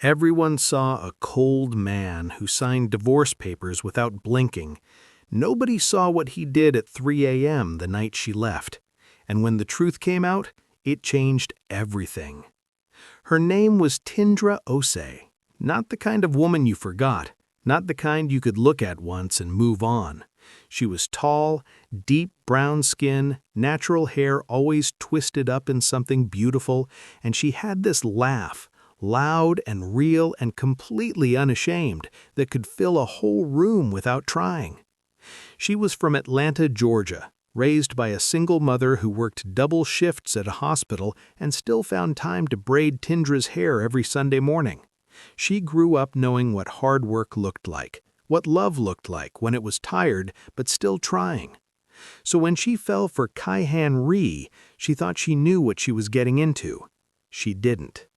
Everyone saw a cold man who signed divorce papers without blinking. Nobody saw what he did at 3 a.m. the night she left. And when the truth came out, it changed everything. Her name was Tindra Ose, not the kind of woman you forgot, not the kind you could look at once and move on. She was tall, deep brown skin, natural hair always twisted up in something beautiful, and she had this laugh, loud and real and completely unashamed, that could fill a whole room without trying. She was from Atlanta, Georgia, raised by a single mother who worked double shifts at a hospital and still found time to braid Tindra's hair every Sunday morning. She grew up knowing what hard work looked like, what love looked like when it was tired but still trying. So when she fell for Kaihan, she thought she knew what she was getting into. She didn't.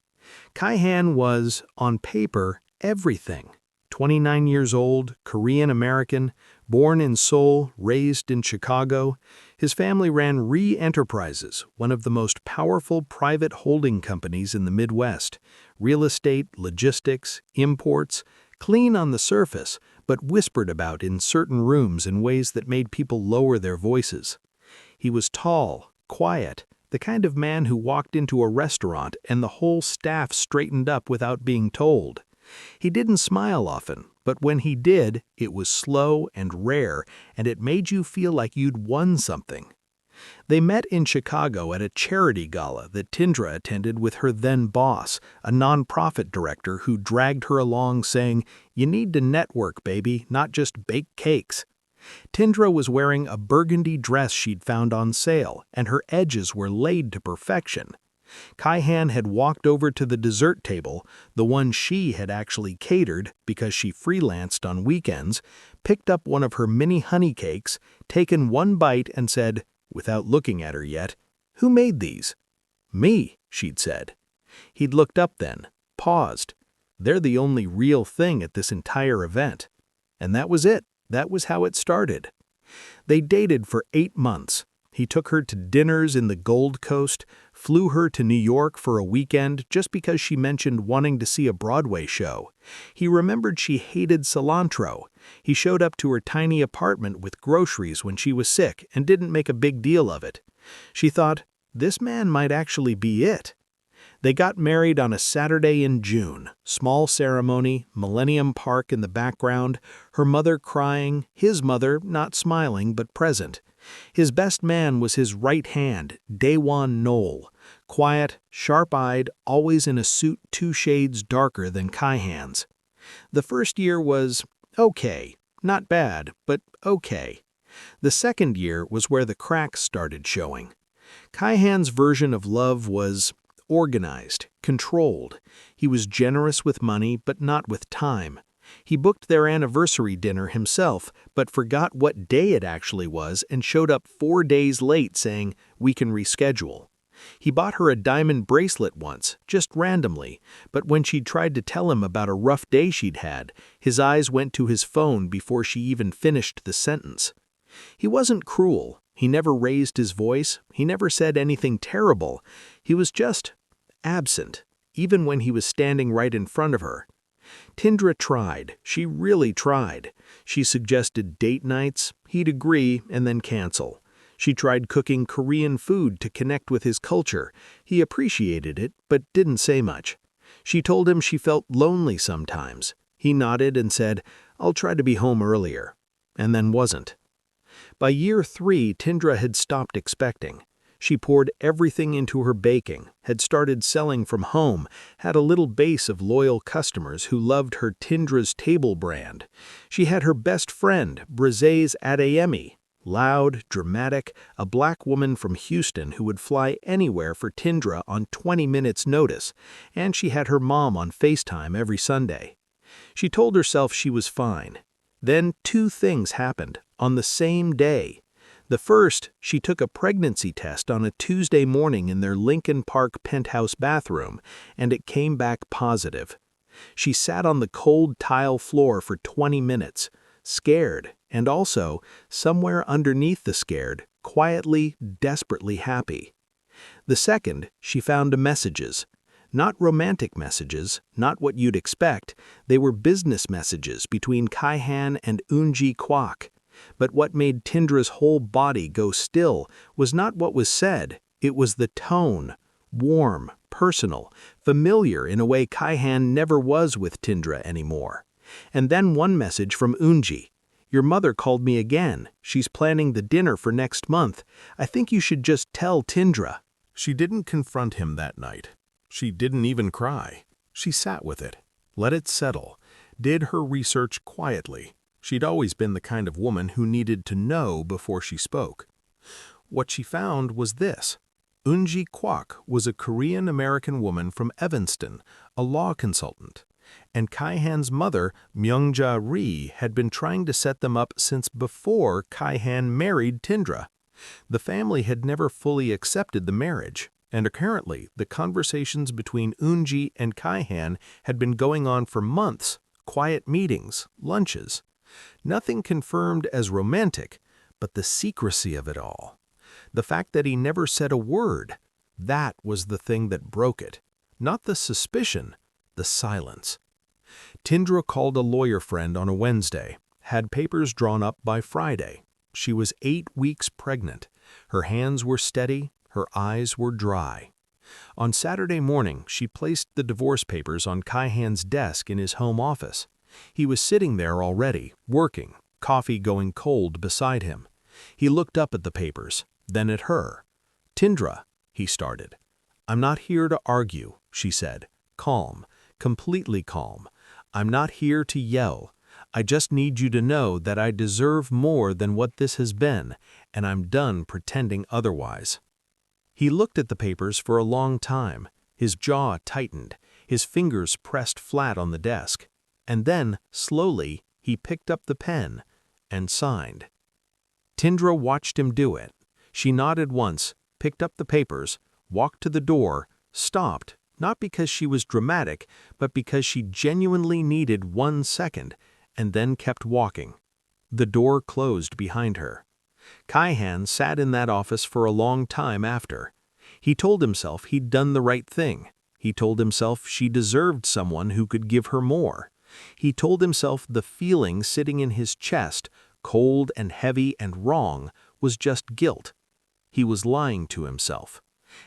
Kaihan was, on paper, everything. 29 years old, Korean-American, born in Seoul, raised in Chicago. His family ran Enterprises, one of the most powerful private holding companies in the Midwest. Real estate, logistics, imports, clean on the surface, but whispered about in certain rooms in ways that made people lower their voices. He was tall, quiet, the kind of man who walked into a restaurant and the whole staff straightened up without being told. He didn't smile often, but when he did, it was slow and rare, and it made you feel like you'd won something. They met in Chicago at a charity gala that Tindra attended with her then boss, a nonprofit director who dragged her along saying, "You need to network, baby, not just bake cakes." Tindra was wearing a burgundy dress she'd found on sale, and her edges were laid to perfection. Kaihan had walked over to the dessert table, the one she had actually catered because she freelanced on weekends, picked up one of her mini honey cakes, taken one bite and said, without looking at her yet, "Who made these?" "Me," she'd said. He'd looked up then, paused. They're the only real thing at this entire event. And that was it. That was how it started. They dated for 8 months. He took her to dinners in the Gold Coast, flew her to New York for a weekend just because she mentioned wanting to see a Broadway show. He remembered she hated cilantro. He showed up to her tiny apartment with groceries when she was sick and didn't make a big deal of it. She thought, this man might actually be it. They got married on a Saturday in June, small ceremony, Millennium Park in the background, her mother crying, his mother not smiling but present. His best man was his right hand, Daewon Knoll, quiet, sharp-eyed, always in a suit 2 shades darker than Kaihan's. The first year was okay, not bad, but okay. The second year was where the cracks started showing. Kaihan's version of love was organized, controlled. He was generous with money, but not with time. He booked their anniversary dinner himself, but forgot what day it actually was and showed up 4 days late saying, "We can reschedule." He bought her a diamond bracelet once, just randomly, but when she tried to tell him about a rough day she'd had, his eyes went to his phone before she even finished the sentence. He wasn't cruel. He never raised his voice. He never said anything terrible. He was just absent, even when he was standing right in front of her. Tindra tried. She really tried. She suggested date nights. He'd agree and then cancel. She tried cooking Korean food to connect with his culture. He appreciated it, but didn't say much. She told him she felt lonely sometimes. He nodded and said, "I'll try to be home earlier," and then wasn't. By year 3, Tindra had stopped expecting. She poured everything into her baking, had started selling from home, had a little base of loyal customers who loved her Tindra's Table brand. She had her best friend, Briseis Adeyemi, loud, dramatic, a black woman from Houston who would fly anywhere for Tindra on 20 minutes notice, and she had her mom on FaceTime every Sunday. She told herself she was fine. Then 2 things happened on the same day. The first, she took a pregnancy test on a Tuesday morning in their Lincoln Park penthouse bathroom, and it came back positive. She sat on the cold tile floor for 20 minutes, scared, and also, somewhere underneath the scared, quietly, desperately happy. The second, she found messages. Not romantic messages, not what you'd expect. They were business messages between Kaihan and Unji Kwak. But what made Tindra's whole body go still was not what was said, it was the tone. Warm, personal, familiar in a way Kaihan never was with Tindra anymore. And then one message from Unji. Your mother called me again. She's planning the dinner for next month. I think you should just tell Tindra. She didn't confront him that night. She didn't even cry. She sat with it, let it settle, did her research quietly. She'd always been the kind of woman who needed to know before she spoke. What she found was this. Unji Kwak was a Korean-American woman from Evanston, a law consultant. And Kaihan's mother, Myungja Ri, had been trying to set them up since before Kaihan married Tindra. The family had never fully accepted the marriage, and apparently the conversations between Unji and Kaihan had been going on for months, quiet meetings, lunches. Nothing confirmed as romantic, but the secrecy of it all. The fact that he never said a word, that was the thing that broke it. Not the suspicion, the silence. Tindra called a lawyer friend on a Wednesday, had papers drawn up by Friday. She was 8 weeks pregnant. Her hands were steady, her eyes were dry. On Saturday morning, she placed the divorce papers on Kaihan's desk in his home office. He was sitting there already, working, coffee going cold beside him. He looked up at the papers, then at her. Tindra, he started. I'm not here to argue, she said, calm, completely calm. I'm not here to yell. I just need you to know that I deserve more than what this has been, and I'm done pretending otherwise. He looked at the papers for a long time. His jaw tightened, his fingers pressed flat on the desk. And then, slowly, he picked up the pen and signed. Tindra watched him do it. She nodded once, picked up the papers, walked to the door, stopped, not because she was dramatic, but because she genuinely needed 1 second, and then kept walking. The door closed behind her. Kaihan sat in that office for a long time after. He told himself he'd done the right thing. He told himself she deserved someone who could give her more. He told himself the feeling sitting in his chest, cold and heavy and wrong, was just guilt. He was lying to himself.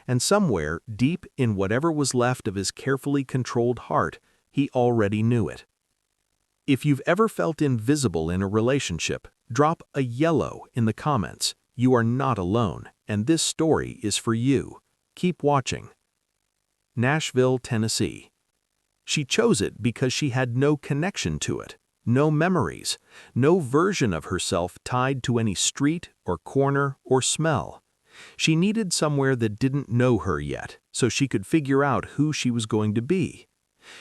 And somewhere, deep in whatever was left of his carefully controlled heart, he already knew it. If you've ever felt invisible in a relationship, drop a yellow in the comments. You are not alone, and this story is for you. Keep watching. Nashville, Tennessee. She chose it because she had no connection to it, no memories, no version of herself tied to any street or corner or smell. She needed somewhere that didn't know her yet, so she could figure out who she was going to be.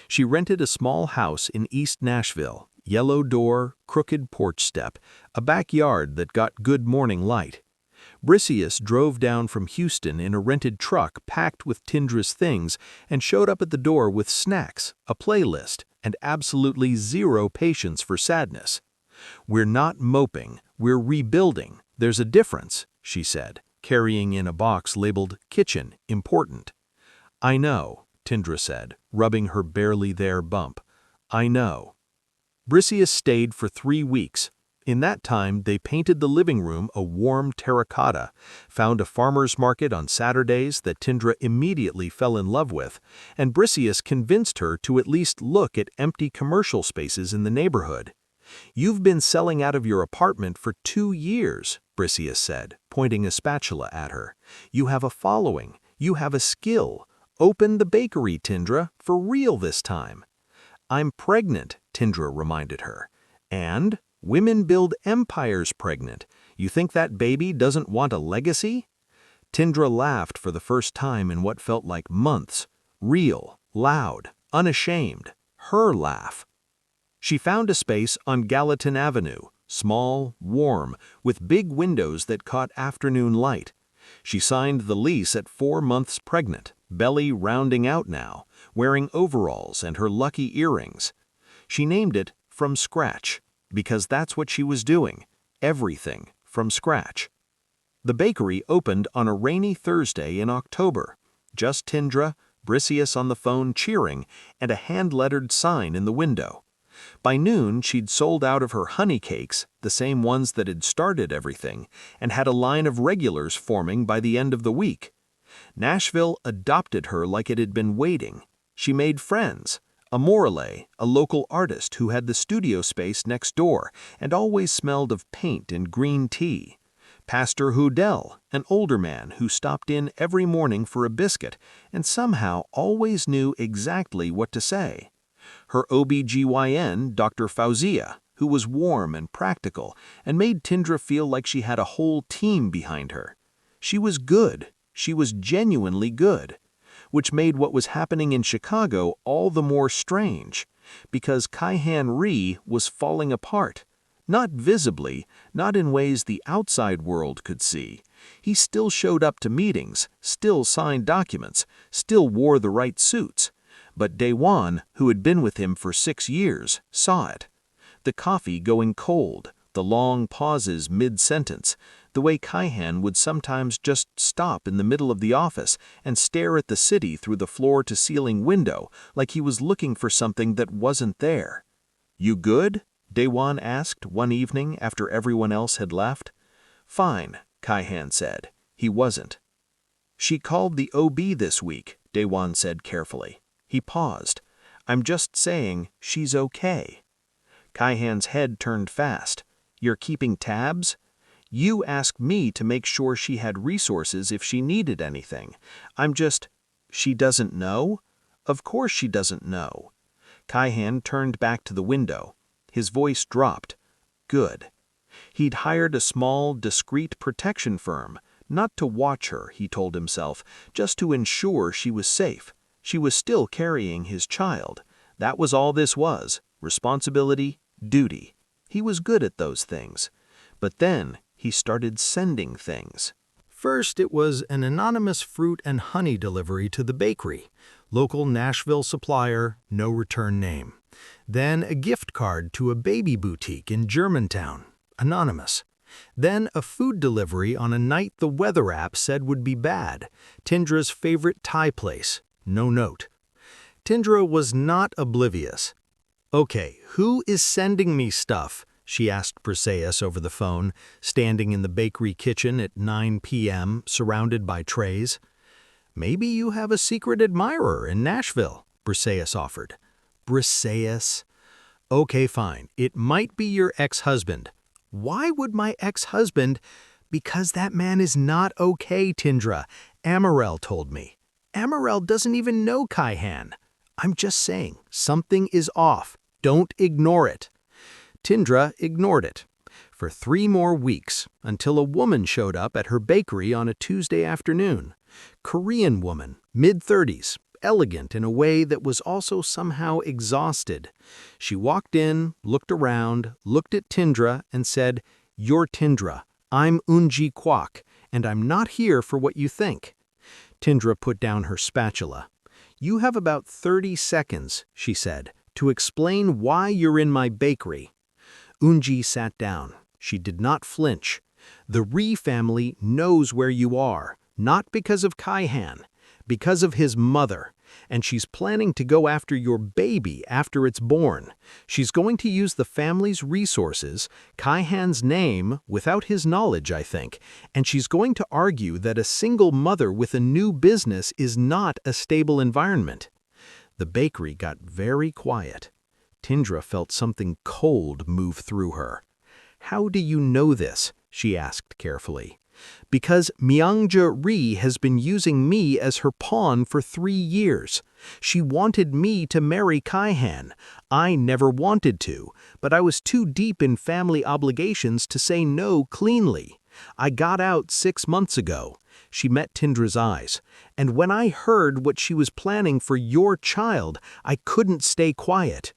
She rented a small house in East Nashville, yellow door, crooked porch step, a backyard that got good morning light. Briseus drove down from Houston in a rented truck packed with Tindra's things and showed up at the door with snacks, a playlist, and absolutely zero patience for sadness. We're not moping, we're rebuilding. There's a difference, she said, carrying in a box labeled Kitchen, Important. I know, Tindra said, rubbing her barely there bump. I know. Briseus stayed for 3 weeks. In that time, they painted the living room a warm terracotta, found a farmer's market on Saturdays that Tindra immediately fell in love with, and Briseus convinced her to at least look at empty commercial spaces in the neighborhood. You've been selling out of your apartment for 2 years, Briseus said, pointing a spatula at her. You have a following. You have a skill. Open the bakery, Tindra, for real this time. I'm pregnant, Tindra reminded her. And women build empires pregnant. You think that baby doesn't want a legacy? Tindra laughed for the first time in what felt like months. Real, loud, unashamed. Her laugh. She found a space on Gallatin Avenue, small, warm, with big windows that caught afternoon light. She signed the lease at 4 months pregnant, belly rounding out now, wearing overalls and her lucky earrings. She named it From Scratch, because that's what she was doing, everything from scratch. The bakery opened on a rainy Thursday in October. Just Tindra, Briseus on the phone cheering, and a hand-lettered sign in the window. By noon, she'd sold out of her honey cakes, the same ones that had started everything, and had a line of regulars forming by the end of the week. Nashville adopted her like it had been waiting. She made friends. Amorale, a local artist who had the studio space next door and always smelled of paint and green tea. Pastor Hudell, an older man who stopped in every morning for a biscuit and somehow always knew exactly what to say. Her OBGYN, Dr. Fauzia, who was warm and practical and made Tindra feel like she had a whole team behind her. She was good. She was genuinely good, which made what was happening in Chicago all the more strange, because Kaihan Rhee was falling apart. Not visibly, not in ways the outside world could see. He still showed up to meetings, still signed documents, still wore the right suits. But Daewon, who had been with him for 6 years, saw it. The coffee going cold, the long pauses mid-sentence, the way Kaihan would sometimes just stop in the middle of the office and stare at the city through the floor-to-ceiling window like he was looking for something that wasn't there. "You good?" Daewon asked one evening after everyone else had left. "Fine," Kaihan said. He wasn't. "She called the OB this week," Daewon said carefully. He paused. "I'm just saying she's okay." Kaihan's head turned fast. "You're keeping tabs?" "You asked me to make sure she had resources if she needed anything. I'm just—" "She doesn't know?" "Of course she doesn't know." Kaihan turned back to the window. His voice dropped. "Good." He'd hired a small, discreet protection firm, not to watch her, he told himself, just to ensure she was safe. She was still carrying his child. That was all this was: responsibility, duty. He was good at those things. But then he started sending things. First, it was an anonymous fruit and honey delivery to the bakery, local Nashville supplier, no return name. Then a gift card to a baby boutique in Germantown, anonymous. Then a food delivery on a night the weather app said would be bad, Tindra's favorite Thai place, no note. Tindra was not oblivious. "Okay, who is sending me stuff?" she asked Briseus over the phone, standing in the bakery kitchen at 9 p.m., surrounded by trays. "Maybe you have a secret admirer in Nashville," Briseus offered. Briseus? "Okay, fine. It might be your ex-husband." "Why would my ex-husband—" "Because that man is not okay, Tindra. Amarel told me. Amarel doesn't even know Kaihan. I'm just saying, something is off. Don't ignore it." Tindra ignored it. For 3 more weeks, until a woman showed up at her bakery on a Tuesday afternoon. Korean woman, mid-30s, elegant in a way that was also somehow exhausted. She walked in, looked around, looked at Tindra, and said, "You're Tindra. I'm Unji Kwak, and I'm not here for what you think." Tindra put down her spatula. "You have about 30 seconds," she said, "to explain why you're in my bakery." Unji sat down. She did not flinch. "The Rhee family knows where you are, not because of Kaihan, because of his mother, and she's planning to go after your baby after it's born. She's going to use the family's resources, Kaihan's name, without his knowledge, I think, and she's going to argue that a single mother with a new business is not a stable environment." The bakery got very quiet. Tindra felt something cold move through her. "How do you know this?" she asked carefully. "Because Myungja Rhee has been using me as her pawn for 3 years. She wanted me to marry Kaihan. I never wanted to, but I was too deep in family obligations to say no cleanly. I got out 6 months ago." She met Tindra's eyes. "And when I heard what she was planning for your child, I couldn't stay quiet."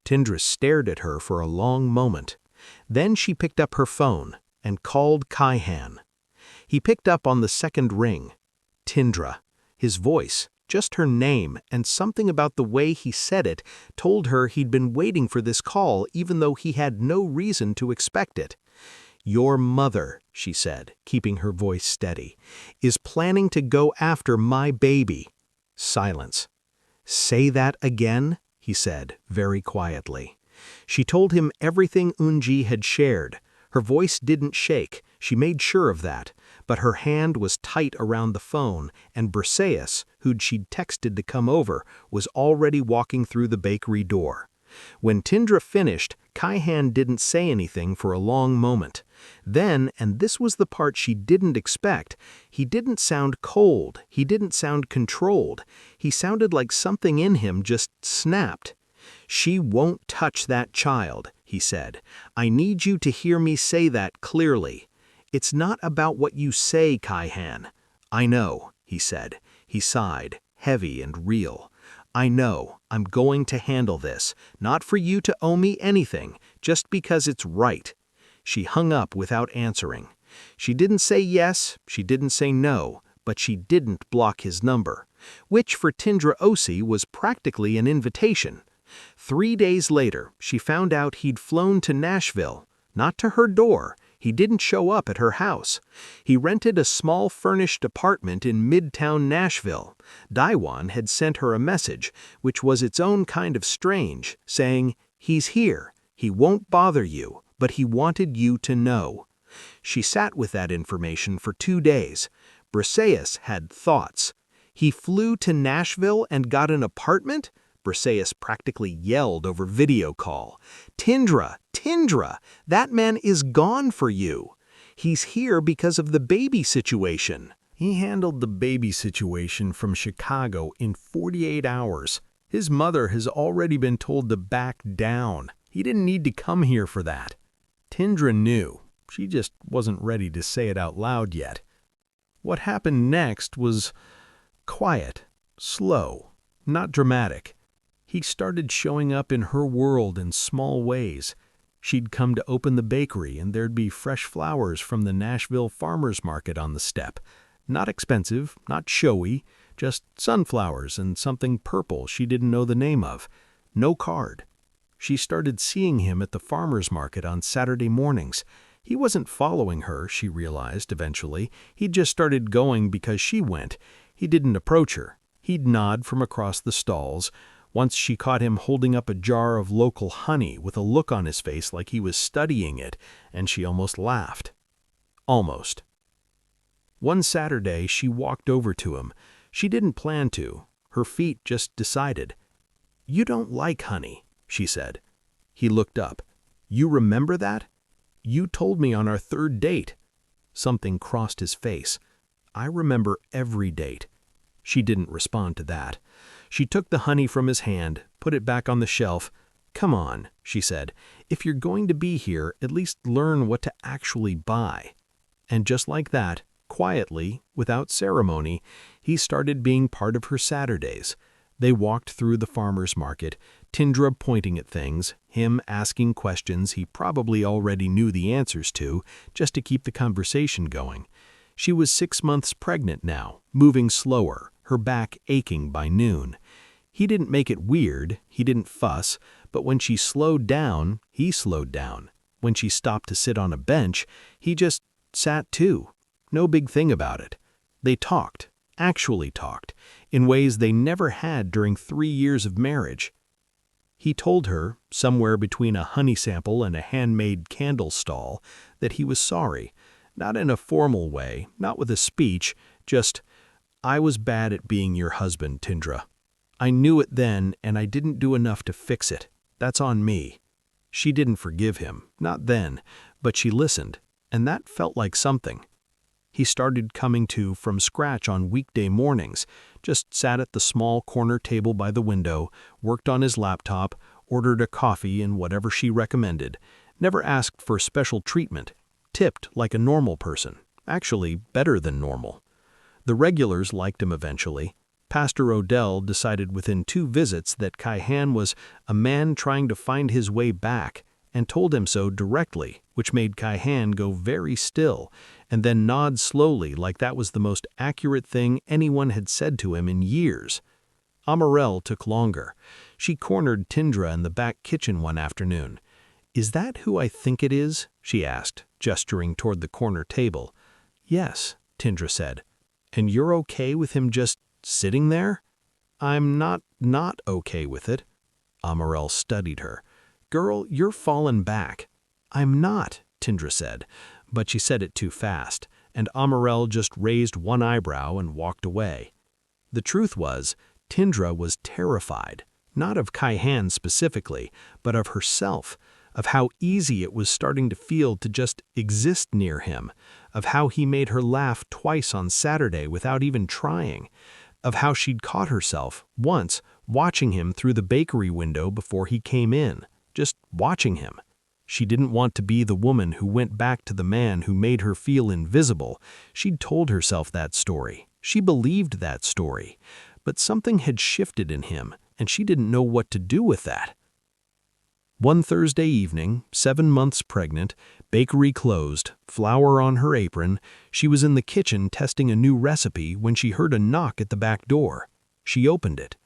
Tindra stared at her for a long moment. Then she picked up her phone and called Kaihan. He picked up on the second ring. Tindra. His voice, just her name, and something about the way he said it, told her he'd been waiting for this call even though he had no reason to expect it. "Your mother," she said, keeping her voice steady, "is planning to go after my baby." Silence. "Say that again," he said, very quietly. She told him everything Unji had shared. Her voice didn't shake, she made sure of that, but her hand was tight around the phone, and Briseis, who'd she'd texted to come over, was already walking through the bakery door. When Tindra finished, Kaihan didn't say anything for a long moment. Then, and this was the part she didn't expect, he didn't sound cold, he didn't sound controlled. He sounded like something in him just snapped. "She won't touch that child," he said. "I need you to hear me say that clearly. It's not about what you say, Kaihan." "I know," he said. He sighed, heavy and real. "I know, I'm going to handle this, not for you to owe me anything, just because it's right." She hung up without answering. She didn't say yes, she didn't say no, but she didn't block his number, which for Tindra Osi was practically an invitation. 3 days later, she found out he'd flown to Nashville, not to her door. He didn't show up at her house. He rented a small furnished apartment in Midtown Nashville. Daiwan had sent her a message, which was its own kind of strange, saying, "He's here. He won't bother you, but he wanted you to know." She sat with that information for 2 days. Briseis had thoughts. He flew to Nashville and got an apartment? Briseis practically yelled over video call. "Tindra, Tindra, that man is gone for you. He's here because of the baby situation." He handled the baby situation from Chicago in 48 hours. His mother has already been told to back down. He didn't need to come here for that. Tindra knew. She just wasn't ready to say it out loud yet. What happened next was quiet, slow, not dramatic. He started showing up in her world in small ways. She'd come to open the bakery and there'd be fresh flowers from the Nashville farmers market on the step. Not expensive, not showy, just sunflowers and something purple she didn't know the name of. No card. She started seeing him at the farmers market on Saturday mornings. He wasn't following her, she realized eventually. He'd just started going because she went. He didn't approach her. He'd nod from across the stalls. Once she caught him holding up a jar of local honey with a look on his face like he was studying it, and she almost laughed. Almost. One Saturday, she walked over to him. She didn't plan to. Her feet just decided. "You don't like honey," she said. He looked up. "You remember that? You told me on our 3rd date." Something crossed his face. "I remember every date." She didn't respond to that. She took the honey from his hand, put it back on the shelf. "Come on," she said. "If you're going to be here, at least learn what to actually buy." And just like that, quietly, without ceremony, he started being part of her Saturdays. They walked through the farmer's market, Tindra pointing at things, him asking questions he probably already knew the answers to, just to keep the conversation going. She was 6 months pregnant now, moving slower, her back aching by noon. He didn't make it weird, he didn't fuss, but when she slowed down, he slowed down. When she stopped to sit on a bench, he just sat too. No big thing about it. They talked, actually talked, in ways they never had during 3 years of marriage. He told her, somewhere between a honey sample and a handmade candle stall, that he was sorry. Not in a formal way, not with a speech, just, "I was bad at being your husband, Tindra. I knew it then, and I didn't do enough to fix it. That's on me." She didn't forgive him, not then, but she listened, and that felt like something. He started coming to from scratch on weekday mornings, just sat at the small corner table by the window, worked on his laptop, ordered a coffee and whatever she recommended, never asked for special treatment, tipped like a normal person, actually better than normal. The regulars liked him eventually. Pastor Odell decided within 2 visits that Kaihan was a man trying to find his way back, and told him so directly, which made Kaihan go very still, and then nod slowly like that was the most accurate thing anyone had said to him in years. Amarelle took longer. She cornered Tindra in the back kitchen one afternoon. "Is that who I think it is?" she asked, gesturing toward the corner table. "Yes," Tindra said. "And you're okay with him just sitting there?" I'm not okay with it. Amarel studied her. Girl, you're fallen back. I'm not, Tindra said, but she said it too fast, and Amarel just raised one eyebrow and walked away. The truth was, Tindra was terrified, not of Kaihan specifically, but of herself, of how easy it was starting to feel to just exist near him, of how he made her laugh twice on Saturday without even trying, of how she'd caught herself, once, watching him through the bakery window before he came in, just watching him. She didn't want to be the woman who went back to the man who made her feel invisible. She'd told herself that story. She believed that story. But something had shifted in him, and she didn't know what to do with that. One Thursday evening, 7 months pregnant, bakery closed, flour on her apron, she was in the kitchen testing a new recipe when she heard a knock at the back door. She opened it.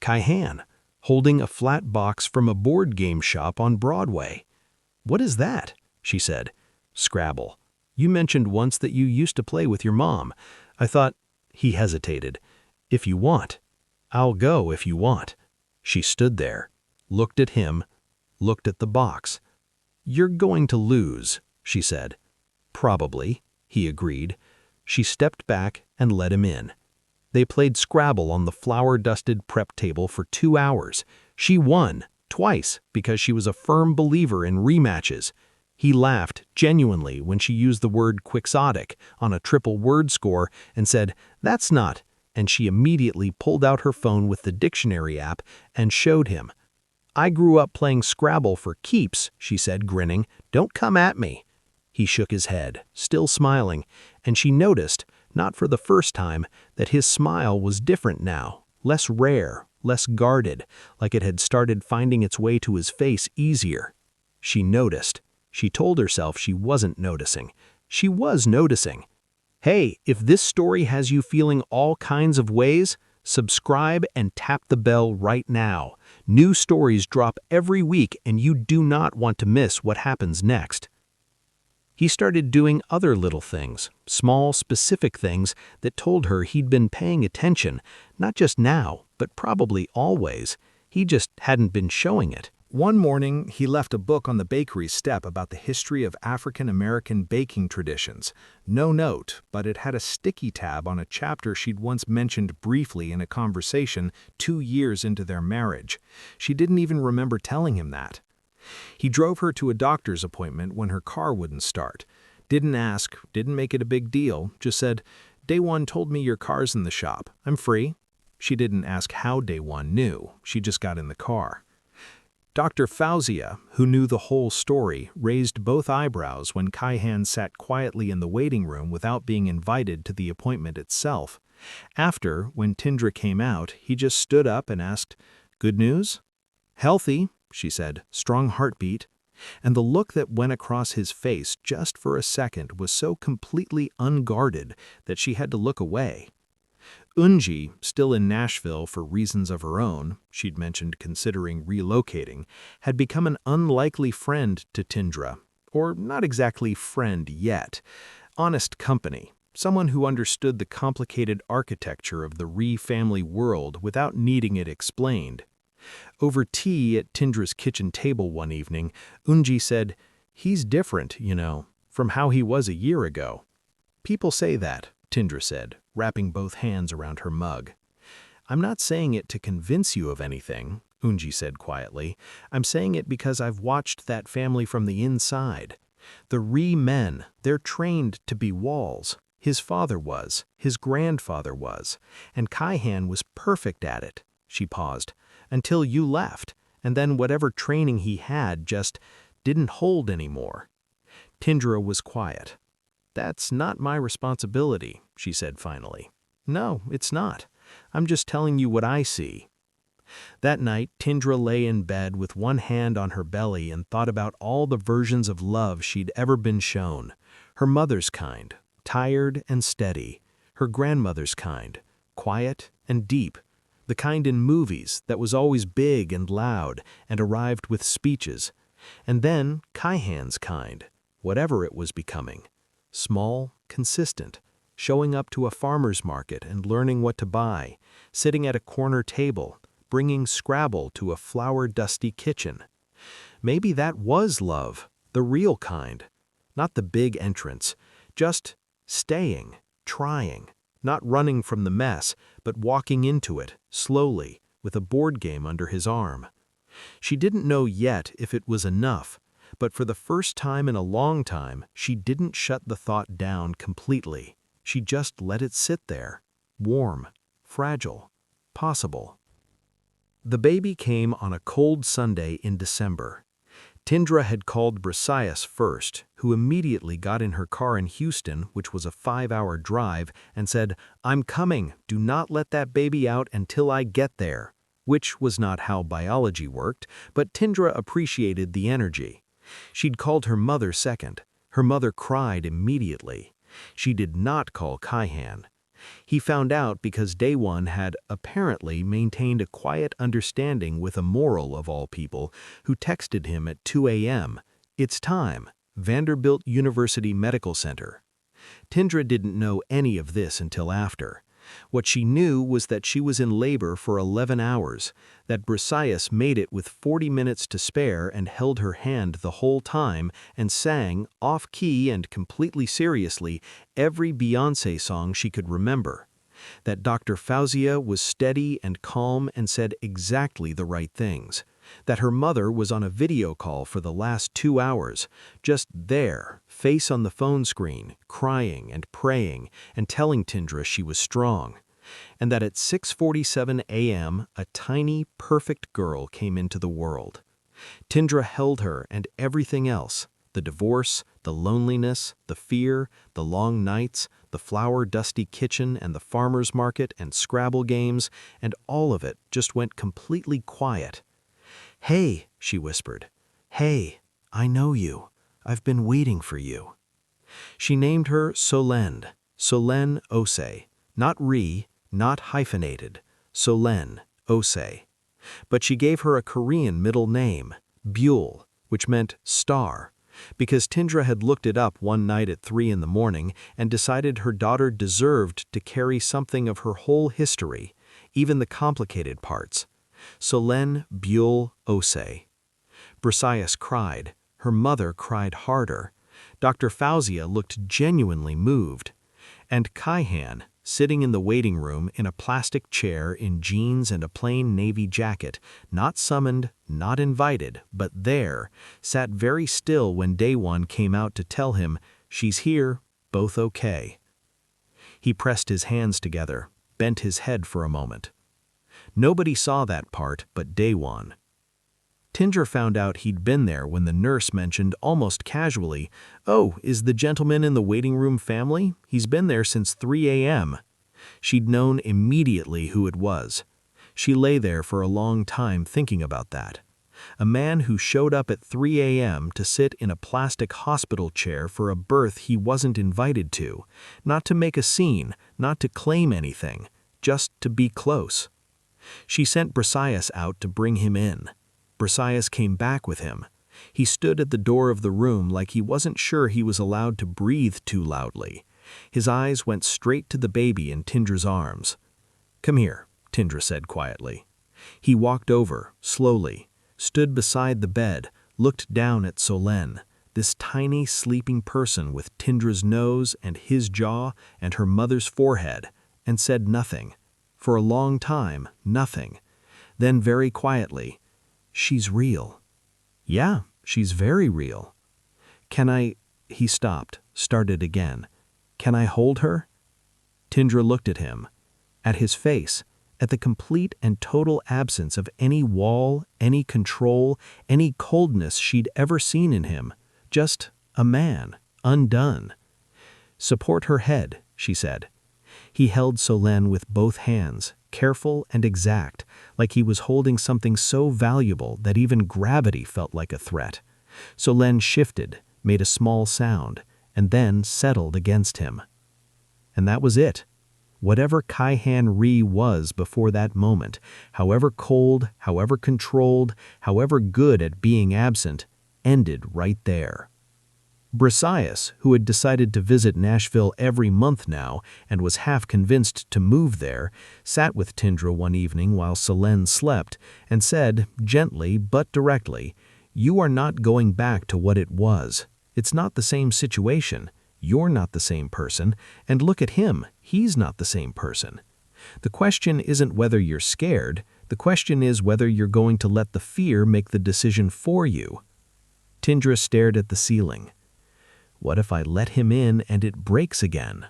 Kaihan, holding a flat box from a board game shop on Broadway. "What is that?" she said. "Scrabble. You mentioned once that you used to play with your mom. I thought—" He hesitated. "If you want. I'll go if you want." She stood there, looked at him, looked at the box. "You're going to lose," she said. "Probably," he agreed. She stepped back and let him in. They played Scrabble on the flour-dusted prep table for 2 hours. She won, twice, because she was a firm believer in rematches. He laughed genuinely when she used the word quixotic on a triple word score and said, "That's not," and she immediately pulled out her phone with the dictionary app and showed him. "I grew up playing Scrabble for keeps," she said, grinning. "Don't come at me." He shook his head, still smiling, and she noticed, not for the first time, that his smile was different now, less rare, less guarded, like it had started finding its way to his face easier. She noticed. She told herself she wasn't noticing. She was noticing. Hey, if this story has you feeling all kinds of ways, subscribe and tap the bell right now. New stories drop every week and you do not want to miss what happens next. He started doing other little things, small, specific things that told her he'd been paying attention, not just now, but probably always. He just hadn't been showing it. One morning, he left a book on the bakery step about the history of African-American baking traditions. No note, but it had a sticky tab on a chapter she'd once mentioned briefly in a conversation 2 years into their marriage. She didn't even remember telling him that. He drove her to a doctor's appointment when her car wouldn't start. Didn't ask, didn't make it a big deal, just said, "Day One told me your car's in the shop. I'm free." She didn't ask how Day One knew. She just got in the car. Dr. Fauzia, who knew the whole story, raised both eyebrows when Kaihan sat quietly in the waiting room without being invited to the appointment itself. After, when Tindra came out, he just stood up and asked, "Good news?" "Healthy," she said, "strong heartbeat." And the look that went across his face just for a second was so completely unguarded that she had to look away. Unji, still in Nashville for reasons of her own, she'd mentioned considering relocating, had become an unlikely friend to Tindra, or not exactly friend yet. Honest company, someone who understood the complicated architecture of the Re-family world without needing it explained. Over tea at Tindra's kitchen table one evening, Unji said, "He's different, you know, from how he was a year ago." "People say that," Tindra said, wrapping both hands around her mug. "I'm not saying it to convince you of anything," Unji said quietly. "I'm saying it because I've watched that family from the inside. The Re-men, they're trained to be walls. His father was, his grandfather was, and Kaihan was perfect at it." She paused. "Until you left, and then whatever training he had just didn't hold anymore." Tindra was quiet. "That's not my responsibility," she said finally. "No, it's not. I'm just telling you what I see." That night, Tindra lay in bed with one hand on her belly and thought about all the versions of love she'd ever been shown. Her mother's kind, tired and steady. Her grandmother's kind, quiet and deep. The kind in movies that was always big and loud and arrived with speeches. And then Kaihan's kind, whatever it was becoming. Small, consistent. showing up to a farmer's market and learning what to buy, sitting at a corner table, bringing Scrabble to a flour-dusty kitchen. Maybe that was love, the real kind. Not the big entrance, just staying, trying, not running from the mess, but walking into it, slowly, with a board game under his arm. She didn't know yet if it was enough, but for the first time in a long time, she didn't shut the thought down completely. She just let it sit there, warm, fragile, possible. The baby came on a cold Sunday in December. Tindra had called Briseis first, who immediately got in her car in Houston, which was a 5-hour drive, and said, "I'm coming, do not let that baby out until I get there," which was not how biology worked, but Tindra appreciated the energy. She'd called her mother second. Her mother cried immediately. She did not call Kaihan. He found out because Day One had apparently maintained a quiet understanding with a moral of all people who texted him at 2 a.m. "It's time, Vanderbilt University Medical Center." Tindra didn't know any of this until after. What she knew was that she was in labor for 11 hours, that Briseis made it with 40 minutes to spare and held her hand the whole time and sang, off-key and completely seriously, every Beyoncé song she could remember. That Dr. Fauzia was steady and calm and said exactly the right things. That her mother was on a video call for the last 2 hours, just there, face on the phone screen, crying and praying and telling Tindra she was strong. And that at 6:47 a.m., a tiny, perfect girl came into the world. Tindra held her and everything else, the divorce, the loneliness, the fear, the long nights, the flour-dusty kitchen and the farmer's market and Scrabble games, and all of it just went completely quiet. "Hey," she whispered. "Hey, I know you. I've been waiting for you." She named her Solène, Solène Osei, not Ri, not hyphenated, Solène Osei. But she gave her a Korean middle name, Buell, which meant star, because Tindra had looked it up one night at 3 in the morning and decided her daughter deserved to carry something of her whole history, even the complicated parts. Solène Buell Osei. Briseis cried. Her mother cried harder. Dr. Fauzia looked genuinely moved. And Kaihan, sitting in the waiting room in a plastic chair in jeans and a plain navy jacket, not summoned, not invited, but there, sat very still when Day One came out to tell him, "She's here, both okay." He pressed his hands together, bent his head for a moment. Nobody saw that part but Day One. Tindra found out he'd been there when the nurse mentioned almost casually, "Oh, is the gentleman in the waiting room family? He's been there since 3 a.m. She'd known immediately who it was. She lay there for a long time thinking about that. A man who showed up at 3 a.m. to sit in a plastic hospital chair for a birth he wasn't invited to, not to make a scene, not to claim anything, just to be close. She sent Briseis out to bring him in. Briseis came back with him. He stood at the door of the room like he wasn't sure he was allowed to breathe too loudly. His eyes went straight to the baby in Tindra's arms. "Come here," Tindra said quietly. He walked over, slowly, stood beside the bed, looked down at Solène, this tiny sleeping person with Tindra's nose and his jaw and her mother's forehead, and said nothing. For a long time, nothing. Then very quietly, "She's real." "Yeah, she's very real." "Can I—" He stopped, started again. "Can I hold her?" Tindra looked at him, at his face, at the complete and total absence of any wall, any control, any coldness she'd ever seen in him. Just a man, undone. "Support her head," she said. He held Solène with both hands, careful and exact, like he was holding something so valuable that even gravity felt like a threat. Solène shifted, made a small sound, and then settled against him. And that was it. Whatever Kaihan Ri was before that moment, however cold, however controlled, however good at being absent, ended right there. Briseis, who had decided to visit Nashville every month now and was half convinced to move there, sat with Tindra one evening while Selene slept and said, gently but directly, "You are not going back to what it was. It's not the same situation. You're not the same person, and look at him, he's not the same person. The question isn't whether you're scared, the question is whether you're going to let the fear make the decision for you." Tindra stared at the ceiling. "What if I let him in and it breaks again?"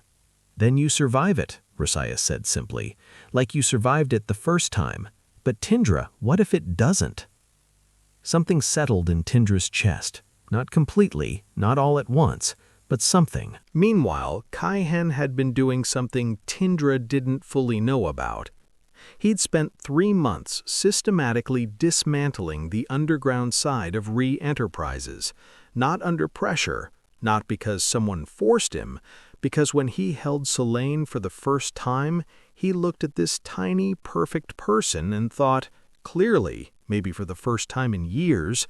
"Then you survive it," Briseis said simply, "like you survived it the first time. But Tindra, what if it doesn't?" Something settled in Tindra's chest. Not completely, not all at once, but something. Meanwhile, Kaihan had been doing something Tindra didn't fully know about. He'd spent 3 months systematically dismantling the underground side of Re-Enterprises, not under pressure, not because someone forced him, because when he held Selene for the first time, he looked at this tiny, perfect person and thought, clearly, maybe for the first time in years,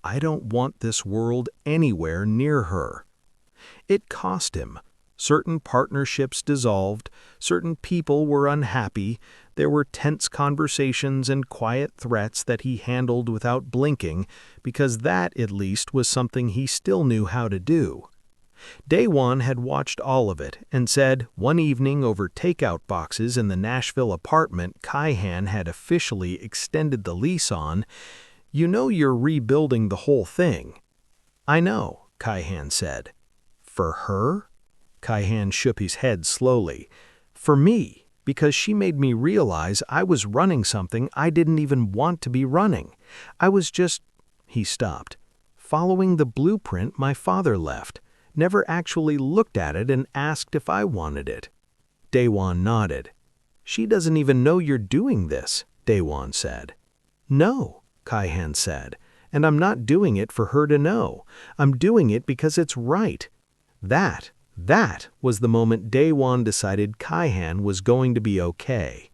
I don't want this world anywhere near her. It cost him. Certain partnerships dissolved, certain people were unhappy, there were tense conversations and quiet threats that he handled without blinking, because that, at least, was something he still knew how to do. Daewon had watched all of it and said, one evening over takeout boxes in the Nashville apartment Kaihan had officially extended the lease on, "You know you're rebuilding the whole thing." "I know," Kaihan said. "For her?" Kaihan shook his head slowly. "For me, because she made me realize I was running something I didn't even want to be running. I was just," he stopped, "following the blueprint my father left, never actually looked at it and asked if I wanted it." Daewon nodded. "She doesn't even know you're doing this," Daewon said. "No," Kaihan said, "and I'm not doing it for her to know. I'm doing it because it's right." That was the moment Daewon decided Kaihan was going to be okay.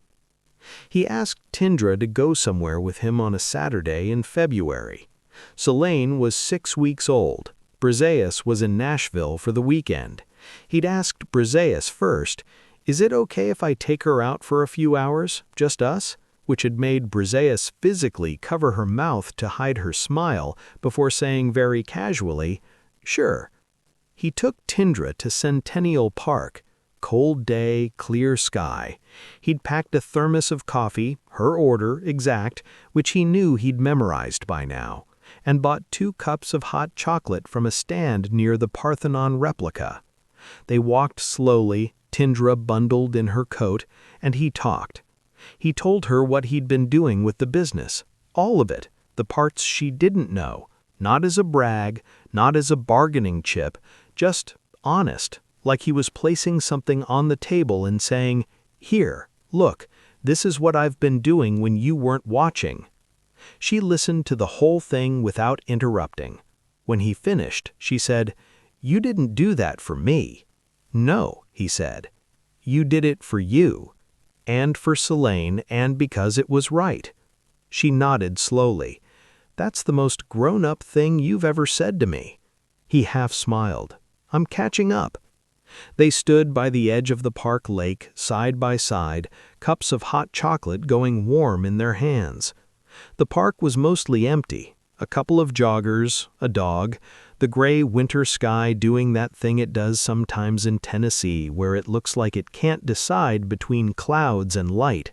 He asked Tindra to go somewhere with him on a Saturday in February. Selene was 6 weeks old. Briseis was in Nashville for the weekend. He'd asked Briseis first, "Is it okay if I take her out for a few hours, just us?" which had made Briseis physically cover her mouth to hide her smile before saying very casually, "Sure." He took Tindra to Centennial Park. Cold day, clear sky. He'd packed a thermos of coffee, her order, exact, which he knew he'd memorized by now, and bought 2 cups of hot chocolate from a stand near the Parthenon replica. They walked slowly, Tindra bundled in her coat, and he talked. He told her what he'd been doing with the business, all of it, the parts she didn't know, not as a brag, not as a bargaining chip, just honest, like he was placing something on the table and saying, "Here, look, this is what I've been doing when you weren't watching." She listened to the whole thing without interrupting. When he finished, she said, "You didn't do that for me." "No," he said. "You did it for you, and for Selene, and because it was right." She nodded slowly. "That's the most grown-up thing you've ever said to me." He half smiled. "I'm catching up." They stood by the edge of the park lake, side by side, cups of hot chocolate going warm in their hands. The park was mostly empty. A couple of joggers, a dog, the gray winter sky doing that thing it does sometimes in Tennessee where it looks like it can't decide between clouds and light.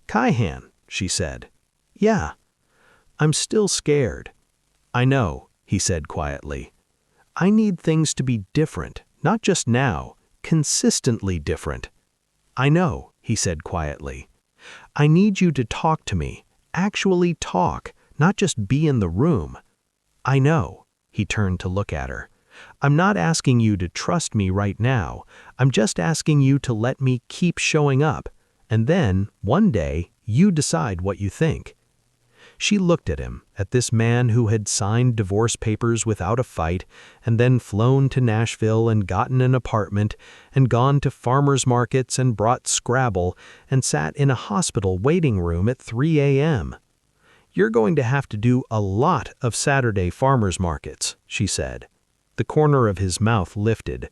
"Kaihan," she said. "Yeah." "I'm still scared." "I know," he said quietly. "I need things to be different, not just now, consistently different." "I know," he said quietly. "I need you to talk to me, actually talk, not just be in the room." "I know," he turned to look at her. "I'm not asking you to trust me right now, I'm just asking you to let me keep showing up, and then, one day, you decide what you think." She looked at him, at this man who had signed divorce papers without a fight, and then flown to Nashville and gotten an apartment, and gone to farmers markets and brought Scrabble, and sat in a hospital waiting room at 3 a.m. "You're going to have to do a lot of Saturday farmers markets," she said. The corner of his mouth lifted.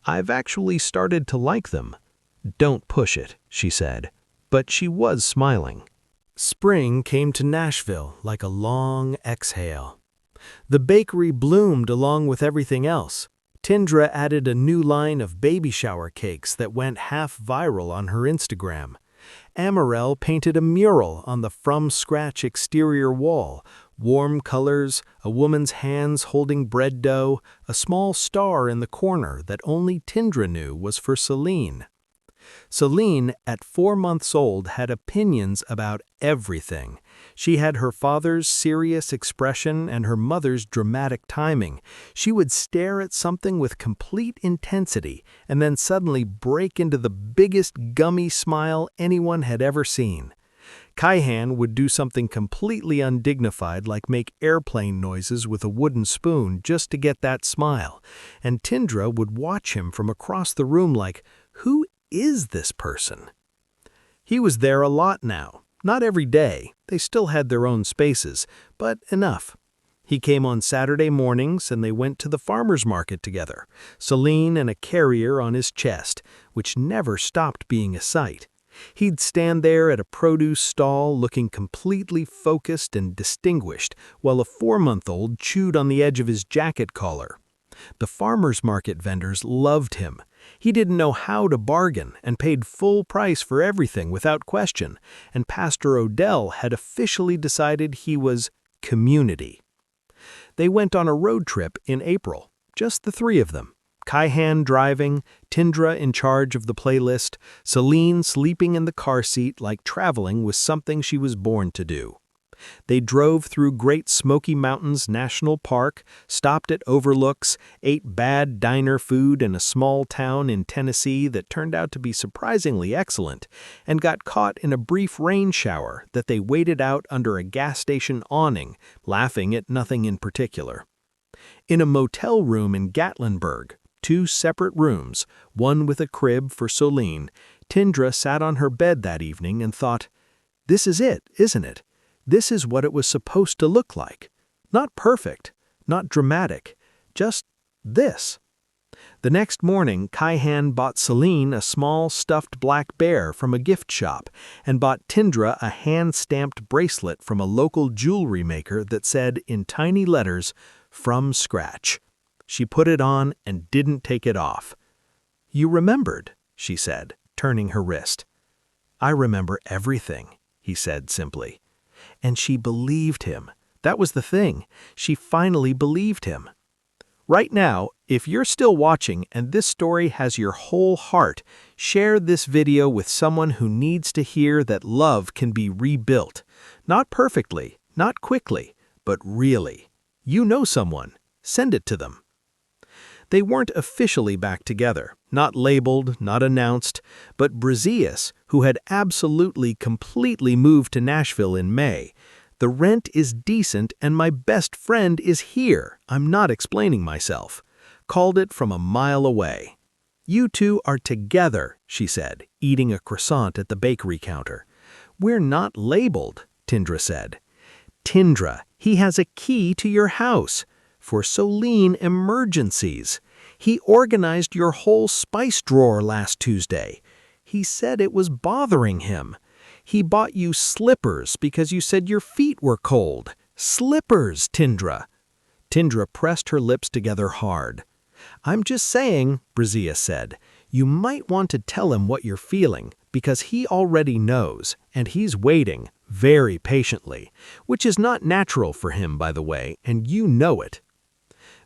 "I've actually started to like them." "Don't push it," she said. But she was smiling. Spring came to Nashville like a long exhale. The bakery bloomed along with everything else. Tindra added a new line of baby shower cakes that went half viral on her Instagram. Amarel painted a mural on the from-scratch exterior wall, warm colors, a woman's hands holding bread dough, a small star in the corner that only Tindra knew was for Celine. Celine, at 4 months old, had opinions about everything. She had her father's serious expression and her mother's dramatic timing. She would stare at something with complete intensity and then suddenly break into the biggest gummy smile anyone had ever seen. Kaihan would do something completely undignified like make airplane noises with a wooden spoon just to get that smile, and Tindra would watch him from across the room like, who is this person? He was there a lot now. Not every day, they still had their own spaces, but enough. He came on Saturday mornings and they went to the farmer's market together, Celine and a carrier on his chest, which never stopped being a sight. He'd stand there at a produce stall looking completely focused and distinguished, while a 4-month-old chewed on the edge of his jacket collar. The farmer's market vendors loved him. He didn't know how to bargain and paid full price for everything without question, and Pastor Odell had officially decided he was community. They went on a road trip in April, just the 3 of them. Kaihan driving, Tindra in charge of the playlist, Celine sleeping in the car seat like traveling was something she was born to do. They drove through Great Smoky Mountains National Park, stopped at overlooks, ate bad diner food in a small town in Tennessee that turned out to be surprisingly excellent, and got caught in a brief rain shower that they waited out under a gas station awning, laughing at nothing in particular. In a motel room in Gatlinburg, 2 separate rooms, one with a crib for Celine, Tindra sat on her bed that evening and thought, "This is it, isn't it? This is what it was supposed to look like. Not perfect, not dramatic, just this." The next morning, Kaihan bought Celine a small stuffed black bear from a gift shop and bought Tindra a hand-stamped bracelet from a local jewelry maker that said in tiny letters, "From scratch." She put it on and didn't take it off. "You remembered," she said, turning her wrist. "I remember everything," he said simply. And she believed him. That was the thing. She finally believed him. Right now, if you're still watching and this story has your whole heart, share this video with someone who needs to hear that love can be rebuilt. Not perfectly, not quickly, but really. You know someone. Send it to them. They weren't officially back together, not labeled, not announced, but Brazias, who had absolutely completely moved to Nashville in May. "The rent is decent and my best friend is here. I'm not explaining myself," called it from a mile away. "You 2 are together," she said, eating a croissant at the bakery counter. "We're not labeled," Tindra said. "Tindra, he has a key to your house. For Celine emergencies. He organized your whole spice drawer last Tuesday. He said it was bothering him. He bought you slippers because you said your feet were cold. Slippers, Tindra." Tindra pressed her lips together hard. "I'm just saying," Brazia said, "you might want to tell him what you're feeling, because he already knows, and he's waiting, very patiently, which is not natural for him, by the way, and you know it."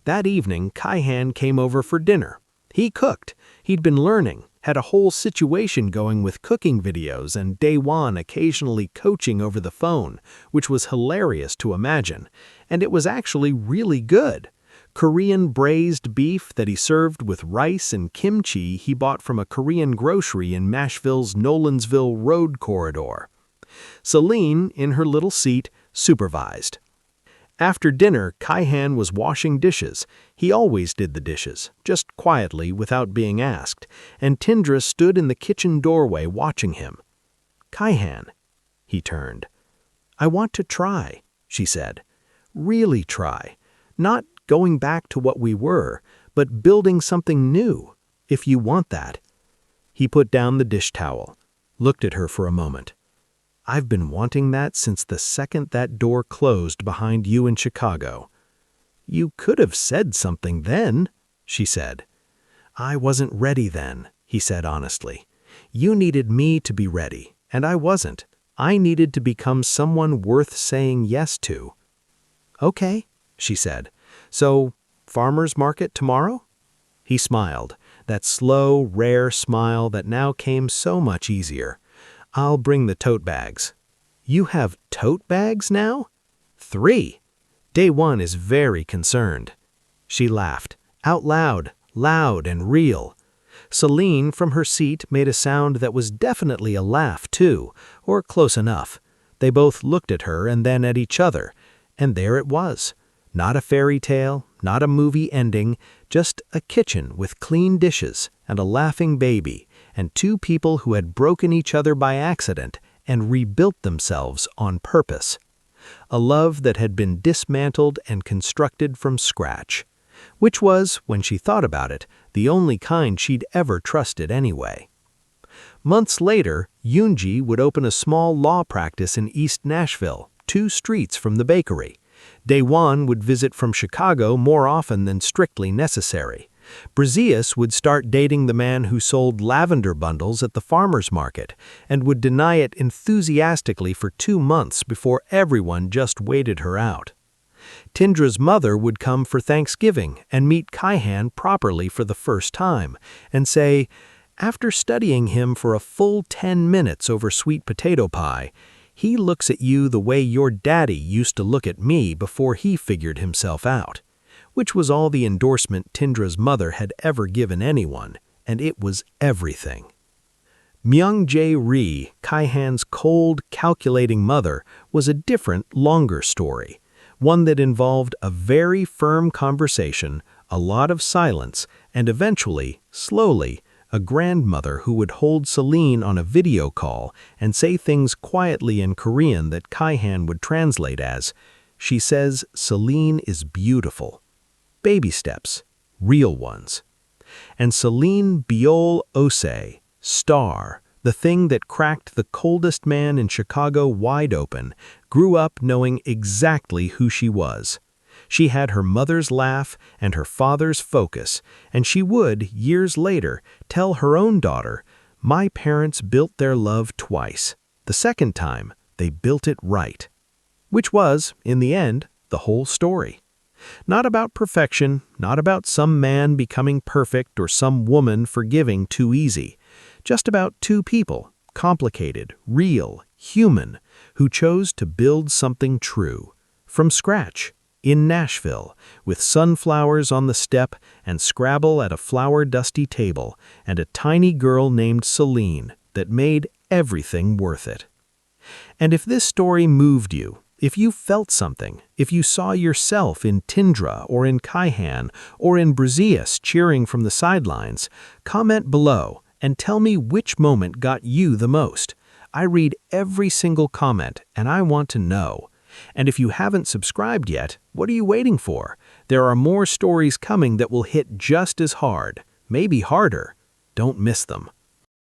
That evening, Kaihan came over for dinner. He cooked. He'd been learning, had a whole situation going with cooking videos and Daewon occasionally coaching over the phone, which was hilarious to imagine, and it was actually really good. Korean braised beef that he served with rice and kimchi he bought from a Korean grocery in Nashville's Nolensville Road corridor. Celine, in her little seat, supervised. After dinner, Kaihan was washing dishes. He always did the dishes, just quietly without being asked, and Tindra stood in the kitchen doorway watching him. "Kaihan," he turned. "I want to try," she said. "Really try. Not going back to what we were, but building something new, if you want that." He put down the dish towel, looked at her for a moment. "I've been wanting that since the second that door closed behind you in Chicago." "You could have said something then," she said. "I wasn't ready then," he said honestly. "You needed me to be ready, and I wasn't. I needed to become someone worth saying yes to." "Okay," she said. "So, farmer's market tomorrow?" He smiled, that slow, rare smile that now came so much easier. "I'll bring the tote bags." "You have tote bags now?" "3. Day one is very concerned." She laughed, out loud, loud and real. Celine, from her seat, made a sound that was definitely a laugh, too, or close enough. They both looked at her and then at each other, and there it was. Not a fairy tale, not a movie ending, just a kitchen with clean dishes and a laughing baby, and two people who had broken each other by accident and rebuilt themselves on purpose. A love that had been dismantled and constructed from scratch. Which was, when she thought about it, the only kind she'd ever trusted anyway. Months later, Yoonji would open a small law practice in East Nashville, 2 streets from the bakery. Daewon would visit from Chicago more often than strictly necessary. Brazius would start dating the man who sold lavender bundles at the farmer's market and would deny it enthusiastically for 2 months before everyone just waited her out. Tindra's mother would come for Thanksgiving and meet Kaihan properly for the first time and say, "After studying him for a full 10 minutes over sweet potato pie, he looks at you the way your daddy used to look at me before he figured himself out," which was all the endorsement Tindra's mother had ever given anyone, and it was everything. Myung-jae Ri, Kaihan's cold, calculating mother, was a different, longer story. One that involved a very firm conversation, a lot of silence, and eventually, slowly, a grandmother who would hold Celine on a video call and say things quietly in Korean that Kaihan would translate as, "She says Celine is beautiful." Baby steps, real ones. And Celine Biol Osei, star, the thing that cracked the coldest man in Chicago wide open, grew up knowing exactly who she was. She had her mother's laugh and her father's focus, and she would, years later, tell her own daughter, "My parents built their love twice. The second time, they built it right." Which was, in the end, the whole story. Not about perfection, not about some man becoming perfect or some woman forgiving too easy. Just about 2 people, complicated, real, human, who chose to build something true. From scratch, in Nashville, with sunflowers on the step and Scrabble at a flour-dusty table, and a tiny girl named Celine that made everything worth it. And if this story moved you, if you felt something, if you saw yourself in Tindra or in Kaihan or in Brazius cheering from the sidelines, comment below and tell me which moment got you the most. I read every single comment and I want to know. And if you haven't subscribed yet, what are you waiting for? There are more stories coming that will hit just as hard, maybe harder. Don't miss them.